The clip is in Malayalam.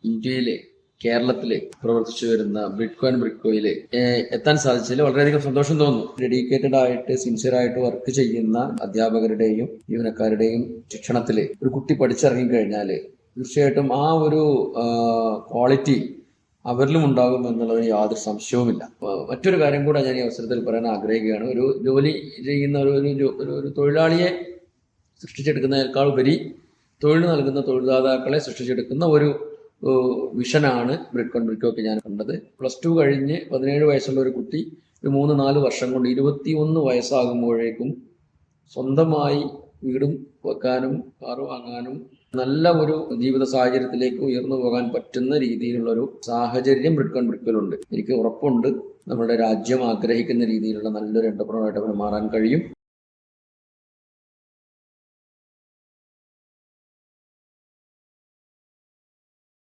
ഇന്ത്യയിലെ കേരളത്തില് പ്രവർത്തിച്ചു വരുന്ന ബ്രിഡ്കോയിൽ എത്താൻ സാധിച്ചതിൽ വളരെയധികം സന്തോഷം തോന്നുന്നു. ഡെഡിക്കേറ്റഡ് ആയിട്ട് സിൻസിയർ ആയിട്ട് വർക്ക് ചെയ്യുന്ന അധ്യാപകരുടെയും ജീവനക്കാരുടെയും ശിക്ഷണത്തിൽ ഒരു കുട്ടി പഠിച്ചിറങ്ങി കഴിഞ്ഞാൽ തീർച്ചയായിട്ടും ആ ഒരു ക്വാളിറ്റി അവരിലും ഉണ്ടാകും എന്നുള്ളതിന് യാതൊരു സംശയവുമില്ല. മറ്റൊരു കാര്യം കൂടെ ഞാൻ ഈ അവസരത്തിൽ പറയാൻ ആഗ്രഹിക്കുകയാണ്. ഒരു ജോലി ചെയ്യുന്ന ഒരു തൊഴിലാളിയെ സൃഷ്ടിച്ചെടുക്കുന്നതിനേക്കാൾ ഉപരി തൊഴിൽ നൽകുന്ന തൊഴിൽദാതാക്കളെ സൃഷ്ടിച്ചെടുക്കുന്ന ഒരു വിഷനാണ് ബ്രിഡ്കോയ്ക്ക് ഞാൻ കണ്ടത്. +2 കഴിഞ്ഞ് 17 വയസ്സുള്ള ഒരു കുട്ടി ഒരു 3-4 വർഷം കൊണ്ട് 21 വയസ്സാകുമ്പോഴേക്കും സ്വന്തമായി വീടും വെക്കാനും കാറ് വാങ്ങാനും നല്ല ഒരു ജീവിത സാഹചര്യത്തിലേക്ക് ഉയർന്നു പോകാൻ പറ്റുന്ന രീതിയിലുള്ള ഒരു സാഹചര്യം ബ്രിഡ്കോയിലുണ്ട്. എനിക്ക് ഉറപ്പുണ്ട് നമ്മുടെ രാജ്യം ആഗ്രഹിക്കുന്ന രീതിയിലുള്ള നല്ലൊരു എന്റർപ്രണറായിട്ട് അവന് മാറാൻ കഴിയും.